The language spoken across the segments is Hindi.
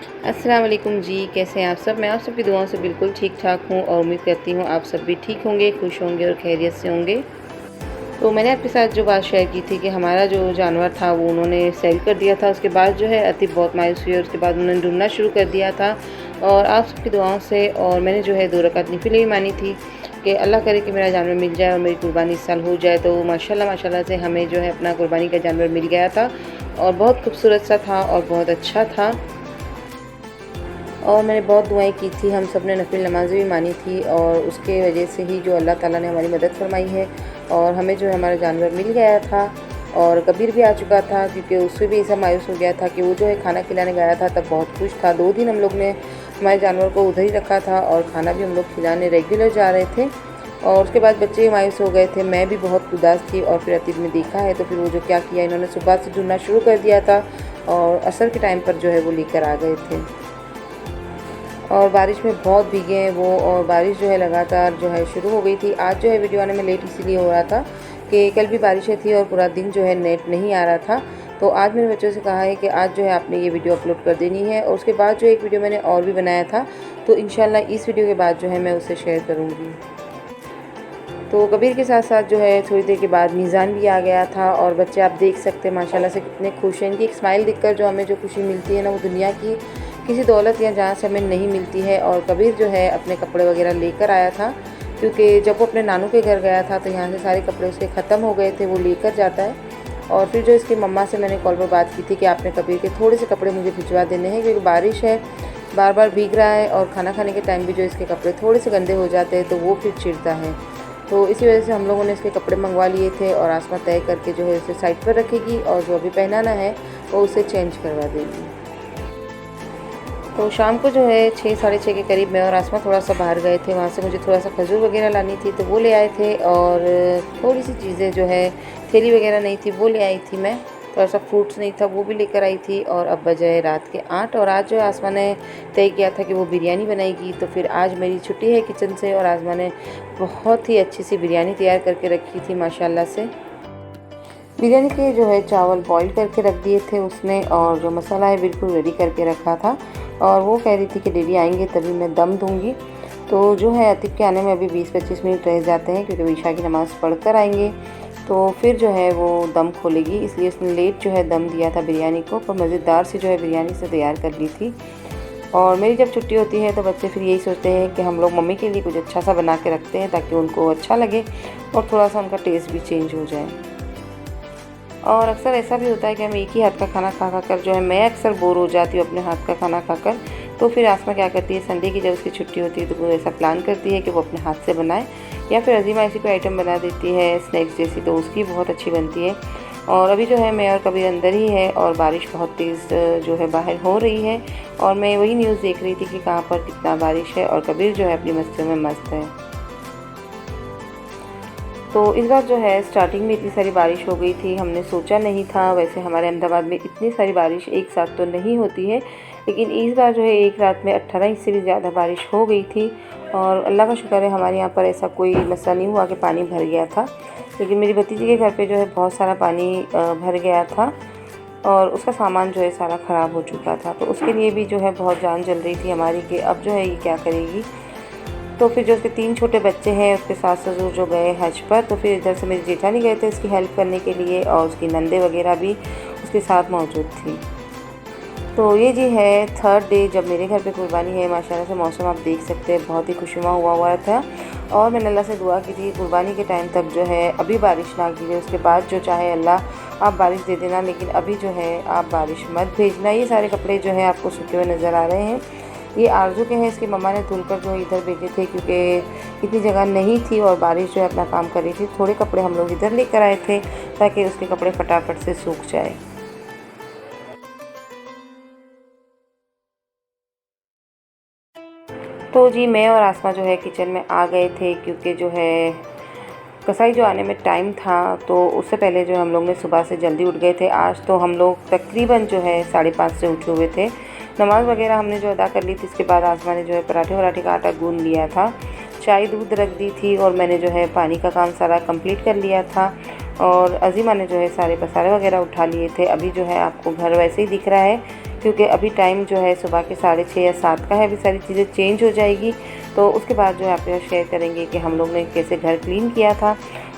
अस्सलाम वालेकुम जी, कैसे हैं आप सब? मैं आप सबकी दुआओं से बिल्कुल ठीक-ठाक हूँ और उम्मीद करती हूँ आप सब भी ठीक होंगे, खुश होंगे और खैरियत से होंगे। तो मैंने आपके साथ जो बात शेयर की थी कि हमारा जो जानवर था वो उन्होंने सेल कर दिया था। उसके बाद जो है अतीब बहुत मायूस हुई और उसके बाद उन्होंने ढूँढना शुरू कर दिया था और आप सबकी दुआओं से और मैंने जो है 2 रकात नफ़िलें भी मानी थी कि अल्लाह करे कि मेरा जानवर मिल जाए और मेरी कुर्बानी इस साल हो जाए। तो माशाल्लाह माशाल्लाह से हमें जो है अपना कुर्बानी का जानवर मिल गया था और बहुत खूबसूरत सा था और बहुत अच्छा था। और मैंने बहुत दुआएं की थी, हम सब ने नफिल नमाज़ें भी मानी थी और उसके वजह से ही जो अल्लाह ताला ने हमारी मदद फरमाई है और हमें जो है हमारा जानवर मिल गया था। और कबीर भी आ चुका था क्योंकि उससे भी ऐसा मायूस हो गया था कि वो जो है खाना खिलाने गया था तब बहुत खुश था। 2 दिन हम लोग ने हमारे जानवर को उधर ही रखा था और खाना भी हम लोग खिलाने रेगुलर जा रहे थे और उसके बाद बच्चे मायूस हो गए थे, मैं भी बहुत उदास थी। और फिर अतीब ने देखा है तो फिर वो जो क्या किया, इन्होंने सुबह से ढूंढना शुरू कर दिया था और असर के टाइम पर जो है वो लेकर आ गए थे और बारिश में बहुत भीगे हैं वो। और बारिश जो है लगातार जो है शुरू हो गई थी। आज जो है वीडियो आने में लेट इसीलिए हो रहा था कि कल भी बारिशें थी और पूरा दिन जो है नेट नहीं आ रहा था। तो आज मेरे बच्चों से कहा है कि आज जो है आपने ये वीडियो अपलोड कर देनी है और उसके बाद जो एक वीडियो मैंने और भी बनाया था तो इंशाल्लाह इस वीडियो के बाद जो है मैं उसे शेयर करूँगी। तो कबीर के साथ साथ जो है थोड़ी देर के बाद मीज़ान भी आ गया था और बच्चे आप देख सकते हैं माशाल्लाह से कितने खुश हैं। इनकी एक स्माइल देखकर जो हमें जो खुशी मिलती है ना, वो दुनिया की किसी दौलत या जहाँ से हमें नहीं मिलती है। और कबीर जो है अपने कपड़े वगैरह लेकर आया था क्योंकि जब वो अपने नानू के घर गया था तो यहाँ से सारे कपड़े उसके ख़त्म हो गए थे, वो लेकर जाता है। और फिर जो इसकी मम्मा से मैंने कॉल पर बात की थी कि आपने कबीर के थोड़े से कपड़े मुझे भिजवा देने हैं क्योंकि बारिश है, बार बार भीग रहा है और खाना खाने के टाइम भी जो इसके कपड़े थोड़े से गंदे हो जाते हैं तो वो फिर चिढ़ता है। तो इसी वजह से हम लोगों ने इसके कपड़े मंगवा लिए थे और आसमा तय करके जो है उसे साइड पर रखेगी और जो अभी पहनाना है वो उसे चेंज करवा देगी। तो शाम को जो है 6 साढ़े 6 के करीब मैं और आसमा थोड़ा सा बाहर गए थे, वहाँ से मुझे थोड़ा सा खजूर वगैरह लानी थी तो वो ले आए थे और थोड़ी सी चीज़ें जो है थैली वगैरह नहीं थी वो ले आई थी मैं, थोड़ा सा फ्रूट्स नहीं था वो भी लेकर आई थी। और अब बजे रात के 8 और आज जो है आसमा ने तय किया था कि वो बिरयानी बनाएगी। तो फिर आज मेरी छुट्टी है किचन से और आसमा ने बहुत ही अच्छी सी बिरयानी तैयार करके रखी थी माशाल्लाह से। बिरयानी के जो है चावल बॉईल करके रख दिए थे उसने और जो मसाला है बिल्कुल रेडी करके रखा था और वो कह रही थी कि डैडी आएंगे तभी मैं दम दूंगी। तो जो है अतीब के आने में अभी 20-25 मिनट रह जाते हैं क्योंकि ईशा की नमाज़ पढ़ कर आएंगे तो फिर जो है वो दम खोलेगी, इसलिए उसने लेट जो है दम दिया था बिरयानी को, पर मज़ेदार से जो है बिरयानी से तैयार कर ली थी। और मेरी जब छुट्टी होती है तो बच्चे फिर यही सोचते हैं कि हम लोग मम्मी के लिए कुछ अच्छा सा बना के रखते हैं ताकि उनको अच्छा लगे और थोड़ा सा उनका टेस्ट भी चेंज हो जाए। और अक्सर ऐसा भी होता है कि हम एक ही हाथ का खाना खा खा कर जो है मैं अक्सर बोर हो जाती हूँ अपने हाथ का खाना खाकर। तो फिर आसमा क्या करती है, संडे की जब उसकी छुट्टी होती है तो वो ऐसा प्लान करती है कि वो अपने हाथ से बनाए या फिर अजीमा ऐसी कोई आइटम बना देती है स्नैक्स जैसी, तो उसकी बहुत अच्छी बनती है। और अभी जो है मैं और कबीर अंदर ही है और बारिश बहुत तेज़ जो है बाहर हो रही है और मैं वही न्यूज़ देख रही थी कि कहाँ पर कितना बारिश है और कबीर जो है अपनी मस्तियों में मस्त है। तो इस बार जो है स्टार्टिंग में इतनी सारी बारिश हो गई थी, हमने सोचा नहीं था। वैसे हमारे अहमदाबाद में इतनी सारी बारिश एक साथ तो नहीं होती है, लेकिन इस बार जो है एक रात में 18 इंच से भी ज़्यादा बारिश हो गई थी। और अल्लाह का शुक्र है हमारे यहाँ पर ऐसा कोई मसला नहीं हुआ कि पानी भर गया था, लेकिन मेरी भतीजी के घर पे जो है बहुत सारा पानी भर गया था और उसका सामान जो है सारा ख़राब हो चुका था। तो उसके लिए भी जो है बहुत जान जल रही थी हमारी कि अब जो है ये क्या करेगी। तो फिर जो उसके 3 छोटे बच्चे हैं उसके सास ससुर जो गए हज पर, तो फिर इधर से मेरी जेठानी गए थे उसकी हेल्प करने के लिए और उसकी नंदे वगैरह भी उसके साथ मौजूद थी। तो ये जी है 3rd डे जब मेरे घर पे कुर्बानी है। माशाल्लाह से मौसम आप देख सकते हैं बहुत ही खुशनुमा हुआ था और मैंने अल्लाह से दुआ की थी कुर्बानी के टाइम तक जो है अभी बारिश ना गिरे, उसके बाद जो चाहे अल्लाह आप बारिश दे देना, लेकिन अभी जो है आप बारिश मत भेजना। ये सारे कपड़े जो है आपको सूखे हुए नज़र आ रहे हैं, ये आरजू के हैं, इसकी मम्मा ने धुलकर जो इधर भेजे थे क्योंकि इतनी जगह नहीं थी और बारिश जो है अपना काम कर रही थी। थोड़े कपड़े हम लोग इधर लेकर आए थे ताकि उसके कपड़े फटाफट से सूख जाए। तो जी मैं और आसमा जो है किचन में आ गए थे क्योंकि जो है कसाई जो आने में टाइम था तो उससे पहले जो हम लोग ने सुबह से जल्दी उठ गए थे। आज तो हम लोग तकरीबन जो है 5:30 से उठे हुए थे। नमाज़ वगैरह हमने जो अदा कर ली थी, इसके बाद आसमा ने जो है पराठे वराठे का आटा गूंद लिया था, चाय दूध रख दी थी और मैंने जो है पानी का काम सारा कंप्लीट कर लिया था और अजीमा ने जो है सारे पसारे वगैरह उठा लिए थे। अभी जो है आपको घर वैसे ही दिख रहा है क्योंकि अभी टाइम जो है सुबह के 6:30 या 7 का है। अभी सारी चीज़ें चेंज हो जाएगी, तो उसके बाद जो है आपके साथ शेयर करेंगे कि हम लोग ने कैसे घर क्लीन किया था।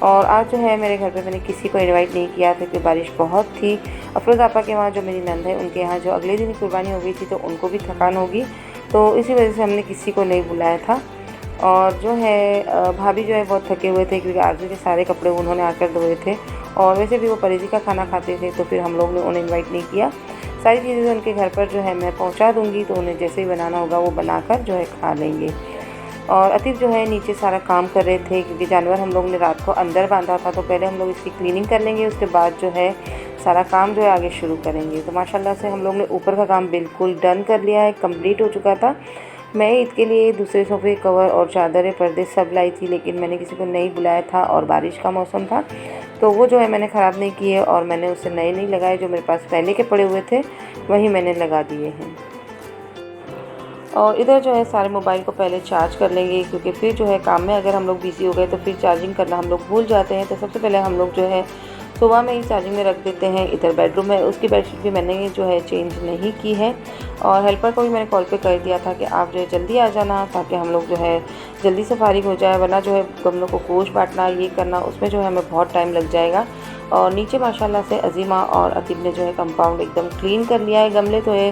और आज जो है मेरे घर पे मैंने किसी को इनवाइट नहीं किया था क्योंकि बारिश बहुत थी। अफरोज़ आपा के वहाँ जो मेरी नंद है उनके यहाँ जो अगले दिन कुर्बानी हो गई थी, तो उनको भी थकान होगी, तो इसी वजह से हमने किसी को नहीं बुलाया था। और जो है भाभी जो है बहुत थके हुए थे क्योंकि आरजू के सारे कपड़े उन्होंने आकर धोए थे, और वैसे भी वो परेजी का खाना खाते थे, तो फिर हम लोग ने उन्हें इनवाइट नहीं किया। सारी चीज़ें उनके घर पर जो है मैं पहुंचा दूंगी, तो उन्हें जैसे ही बनाना होगा वो बनाकर जो है खा लेंगे। और अतीफ़ जो है नीचे सारा काम कर रहे थे क्योंकि जानवर हम लोग ने रात को अंदर बांधा था, तो पहले हम लोग इसकी क्लीनिंग कर लेंगे, उसके बाद जो है सारा काम जो है आगे शुरू करेंगे। तो माशाल्लाह से हम लोग ने ऊपर का काम बिल्कुल डन कर लिया है, कंप्लीट हो चुका था। मैं ईद के लिए दूसरे सोफ़े कवर और चादरें पर्दे सब लाई थी, लेकिन मैंने किसी को नहीं बुलाया था और बारिश का मौसम था, तो वो जो है मैंने ख़राब नहीं किए और मैंने उससे नए नहीं लगाए। जो मेरे पास पहले के पड़े हुए थे वही मैंने लगा दिए हैं। और इधर जो है सारे मोबाइल को पहले चार्ज कर लेंगे क्योंकि फिर जो है काम में अगर हम लोग बिज़ी हो गए तो फिर चार्जिंग करना हम लोग भूल जाते हैं। तो सबसे पहले हम लोग जो है सुबह में ही चार्जिंग में रख देते हैं। इधर बेडरूम में उसकी बेडशीट भी मैंने जो है चेंज नहीं की है, और हेल्पर को भी मैंने कॉल पे कर दिया था कि आप जो है जल्दी आ जाना, ताकि हम लोग जो है जल्दी से फारिग हो जाए, वरना जो है गमलों को गोश्त बांटना ये करना उसमें जो है हमें बहुत टाइम लग जाएगा। और नीचे माशाल्लाह से अजीमा और अतीब ने जो है कंपाउंड एकदम क्लीन कर लिया है। गमले तो है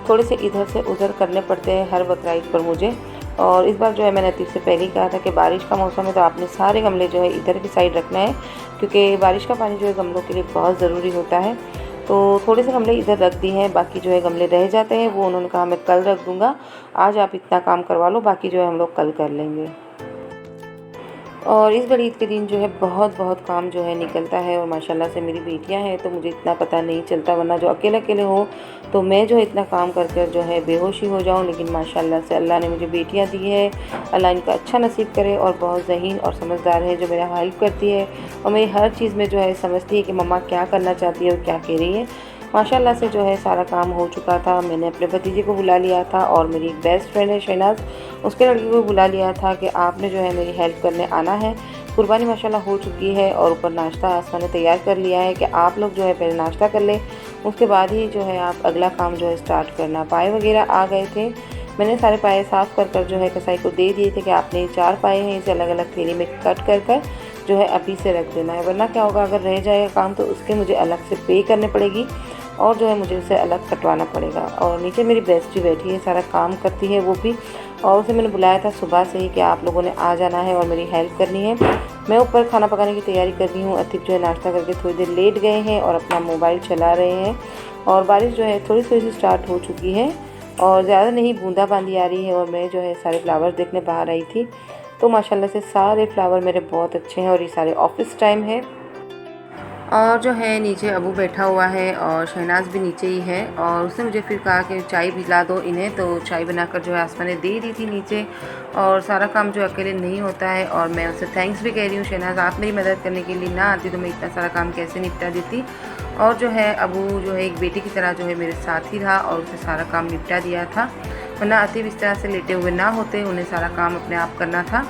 थोड़े से इधर से उधर करने पड़ते हैं हर बकरीद पर मुझे, और इस बार जो है मैंने अतीब से पहले ही कहा था कि बारिश का मौसम है तो आपने सारे गमले जो है इधर की साइड रखना है, क्योंकि बारिश का पानी जो है गमलों के लिए बहुत ज़रूरी होता है। तो थोड़े से गमले इधर रख दिए हैं, बाकी जो है गमले रह जाते हैं, वो उन्होंने कहा मैं कल रख दूँगा, आज आप इतना काम करवा लो, बाकी जो है हम लोग कल कर लेंगे। और इस बड़ी ईद के दिन जो है बहुत काम जो है निकलता है, और माशाल्लाह से मेरी बेटियां हैं तो मुझे इतना पता नहीं चलता, वरना जो अकेले अकेले हो तो मैं जो है इतना काम कर जो है बेहोशी हो जाऊं। लेकिन माशाल्लाह से अल्लाह ने मुझे बेटियां दी है, अल्लाह इनका अच्छा नसीब करे, और बहुत ज़हीन और समझदार है जो मेरा हेल्प करती है और मेरी हर चीज़ में जो है समझती है कि मम्मा क्या करना चाहती है और क्या कह रही है। माशाल्लाह से जो है सारा काम हो चुका था। मैंने अपने भतीजे को बुला लिया था और मेरी एक बेस्ट फ्रेंड है शहनाज, उसके लड़के को बुला लिया था कि आपने जो है मेरी हेल्प करने आना है। कुर्बानी माशाल्लाह हो चुकी है और ऊपर नाश्ता आसमा ने तैयार कर लिया है कि आप लोग जो है पहले नाश्ता कर लें, उसके बाद ही जो है आप अगला काम जो है स्टार्ट करना। पाए वगैरह आ गए थे, मैंने सारे पाए साफ़ कर जो है कसाई को दे दिए थे कि आपने 4 पाए हैं, इसे अलग अलग थैली में कट कर जो है अभी से रख देना है, वरना क्या होगा अगर रह जाएगा काम तो उसके मुझे अलग से पे करने पड़ेगी और जो है मुझे उसे अलग कटवाना पड़ेगा। और नीचे मेरी बेस्टी बैठी है, सारा काम करती है वो भी, और उसे मैंने बुलाया था सुबह से ही कि आप लोगों ने आ जाना है और मेरी हेल्प करनी है। मैं ऊपर खाना पकाने की तैयारी कर रही हूँ। अतीब जो है नाश्ता करके थोड़ी देर लेट गए हैं और अपना मोबाइल चला रहे हैं, और बारिश जो है थोड़ी सी स्टार्ट हो चुकी है और ज़्यादा नहीं बूंदाबांदी आ रही है। और मैं जो है सारे फ्लावर्स देखने बाहर आई थी, तो माशाल्लाह से सारे फ्लावर मेरे बहुत अच्छे हैं, और ये सारे ऑफिस टाइम है। और जो है नीचे अबू बैठा हुआ है और शहनाज भी नीचे ही है, और उसने मुझे फिर कहा कि चाय पिला दो इन्हें, तो चाय बनाकर जो है आसमा ने दे दी थी नीचे। और सारा काम जो अकेले नहीं होता है, और मैं उसे थैंक्स भी कह रही हूँ शहनाज, आप मेरी मदद करने के लिए ना आती तो मैं इतना सारा काम कैसे निपटा देती। और जो है अबू जो है एक बेटी की तरह जो है मेरे साथ ही रहा और उसे सारा काम निपटा दिया था, वरना अतीब इस तरह से लेटे हुए ना होते, उन्हें सारा काम अपने आप करना था।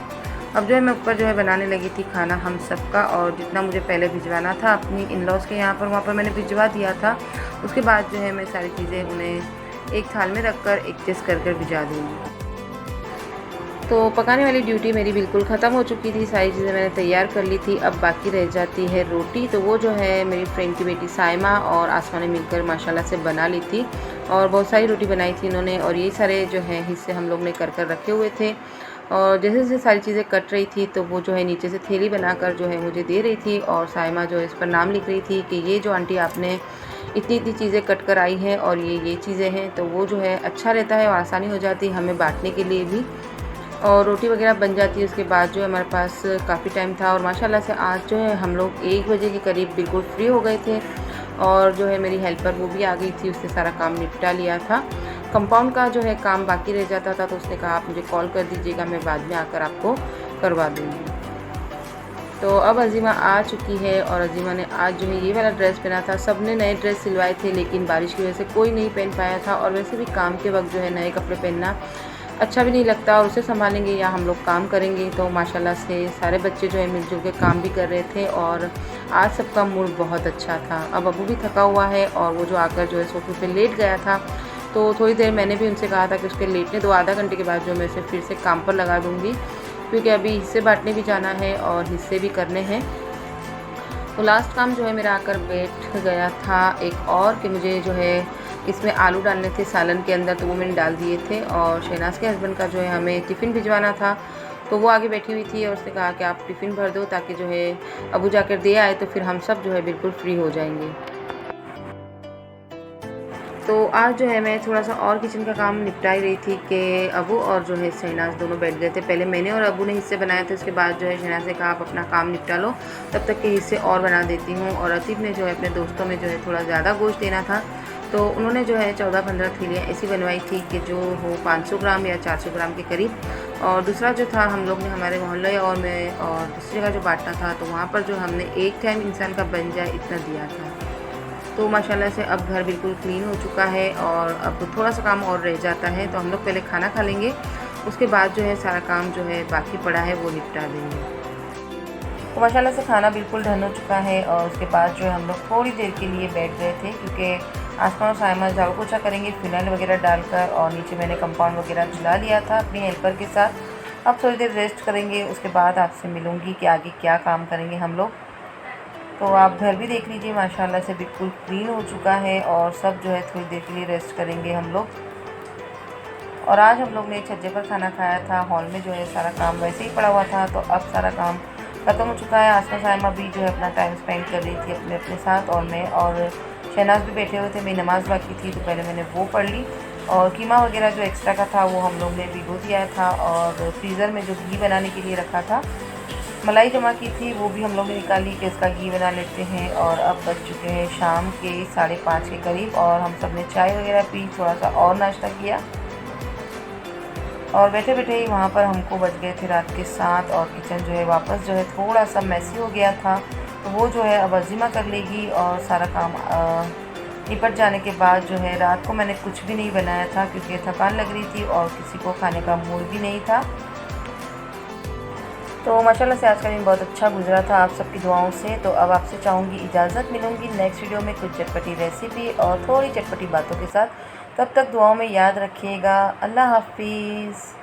अब जो है मैं ऊपर जो है बनाने लगी थी खाना हम सबका, और जितना मुझे पहले भिजवाना था अपनी इन लॉज़ के यहाँ पर वहाँ पर मैंने भिजवा दिया था। उसके बाद जो है मैं सारी चीज़ें उन्हें एक थाल में रख कर एडजस्ट कर भिजा दूँगी। तो पकाने वाली ड्यूटी मेरी बिल्कुल ख़त्म हो चुकी थी, सारी चीज़ें मैंने तैयार कर ली थी। अब बाकी रह जाती है रोटी, तो वो जो है मेरी फ्रेंड की बेटी साइमा और आसमा ने मिलकर माशाल्लाह से बना ली थी, और बहुत सारी रोटी बनाई थी इन्होंने, और ये सारे जो है हिस्से हम लोग ने कर रखे हुए थे। और जैसे जैसे सारी चीज़ें कट रही थी तो वो जो है नीचे से थैली बनाकर जो है मुझे दे रही थी, और साइमा जो है इस पर नाम लिख रही थी कि ये जो आंटी आपने इतनी इतनी चीज़ें कट कर आई हैं और ये चीज़ें हैं, तो वो जो है अच्छा रहता है और आसानी हो जाती है हमें बांटने के लिए भी, और रोटी वगैरह बन जाती है। उसके बाद जो है हमारे पास काफ़ी टाइम था, और माशाल्लाह से आज जो है हम लोग 1 बजे के करीब बिल्कुल फ्री हो गए थे, और जो है मेरी हेल्पर वो भी आ गई थी, उसने सारा काम निपटा लिया था। कंपाउंड का जो है काम बाकी रह जाता था, तो उसने कहा आप मुझे कॉल कर दीजिएगा, मैं बाद में आकर आपको करवा दूँगी। तो अब अजीमा आ चुकी है, और अजीमा ने आज जो है ये वाला ड्रेस पहना था। सब ने नए ड्रेस सिलवाए थे, लेकिन बारिश की वजह से कोई नहीं पहन पाया था, और वैसे भी काम के वक्त जो है नए कपड़े पहनना अच्छा भी नहीं लगता और उसे संभालेंगे या हम लोग काम करेंगे। तो माशाल्लाह से सारे बच्चे जो है मिलजुल के काम भी कर रहे थे और आज सबका मूड बहुत अच्छा था। अब अबू भी थका हुआ है और वो जो आकर जो है सोफे पे लेट गया था, तो थोड़ी देर मैंने भी उनसे कहा था कि उसके लेटने दो, आधा घंटे के बाद जो मैं उसे फिर से काम पर लगा दूँगी, क्योंकि अभी हिस्से बाँटने भी जाना है और हिस्से भी करने हैं। तो लास्ट काम जो है मेरा आकर बैठ गया था एक और कि मुझे जो है इसमें आलू डालने थे सालन के अंदर, तो वो मैंने डाल दिए थे। और शहनाज़ के हस्बैंड का जो है हमें टिफ़िन भिजवाना था, तो वो आगे बैठी हुई थी और उसने कहा कि आप टिफ़िन भर दो ताकि जो है अबू जाकर दे आए, तो फिर हम सब जो है बिल्कुल फ्री हो जाएंगे। तो आज जो है मैं थोड़ा-सा और किचन का काम निपटा ही रही थी कि अबू और जो है शहनाज़ दोनों बैठ गए थे। पहले मैंने और अबू ने हिस्से बनाए थे, उसके बाद जो है शहनाज़ ने कहा आप अपना काम निपटा लो, तब तक के हिस्से और बना देती हूँ। और अतीब ने जो है अपने दोस्तों में जो है थोड़ा ज़्यादा गोश्त देना था, तो उन्होंने जो है 14-15 थैलियाँ ऐसी बनवाई थी कि जो हो 500 ग्राम या 400 ग्राम के करीब। और दूसरा जो था हम लोग ने हमारे मोहल्ले और में और दूसरी जगह जो बाँटना था, तो वहाँ पर जो हमने एक टाइम इंसान का बन जाए इतना दिया था। तो माशाल्लाह से अब घर बिल्कुल क्लीन हो चुका है और अब थोड़ा-सा काम और रह जाता है, तो हम लोग पहले खाना खा लेंगे, उसके बाद जो है सारा काम जो है बाकी पड़ा है वो निपटा देंगे। तो माशाल्लाह से खाना बिल्कुल डन हो चुका है और उसके बाद जो है हम लोग थोड़ी देर के लिए बैठ गए थे, क्योंकि आसमान और साइमा झाड़ू पोछा करेंगे फ़िनाइल वगैरह डालकर, और नीचे मैंने कंपाउंड वगैरह झुला लिया था अपनी हेल्पर के साथ। अब थोड़ी देर रेस्ट करेंगे, उसके बाद आपसे मिलूँगी कि आगे क्या काम करेंगे हम लोग। तो आप घर भी देख लीजिए माशाल्लाह से बिल्कुल क्लीन हो चुका है और सब जो है थोड़ी देर के लिए रेस्ट करेंगे हम लोग। और आज हम लोग ने छज्जे पर खाना खाया था, हॉल में जो है सारा काम वैसे ही पड़ा हुआ था, तो अब सारा काम ख़त्म हो चुका है। आसमा साइमा भी जो है अपना टाइम स्पेंड कर रही थी अपने अपने साथ, और मैं और शहनाज़ भी बैठे हुए थे। मेरी नमाज़ बाकी थी तो पहले मैंने वो पढ़ ली, और कीमा वगैरह जो एक्स्ट्रा का था वो हम लोग ने भिगो दिया था, और फ्रीज़र में जो घी बनाने के लिए रखा था, मलाई जमा की थी, वो भी हम लोग ने निकाली कि इसका घी बना लेते हैं। और अब बज चुके हैं शाम के 5:30 के करीब, और हम सब ने चाय वगैरह पी, थोड़ा सा और नाश्ता किया, और बैठे बैठे ही वहाँ पर हमको बज गए थे रात के 7, और किचन जो है वापस जो है थोड़ा सा मैसी हो गया था, तो वो जो है अब अज़ीमा कर लेगी। और सारा काम निपट जाने के बाद जो है रात को मैंने कुछ भी नहीं बनाया था, क्योंकि थकान लग रही थी और किसी को खाने का मूड भी नहीं था। तो माशाल्लाह से आज का दिन बहुत अच्छा गुजरा था आप सबकी दुआओं से। तो अब आपसे चाहूँगी इजाज़त, मिलूँगी नेक्स्ट वीडियो में कुछ चटपटी रेसिपी और थोड़ी चटपटी बातों के साथ। तब तक दुआओं में याद रखिएगा। अल्लाह हाफिज़।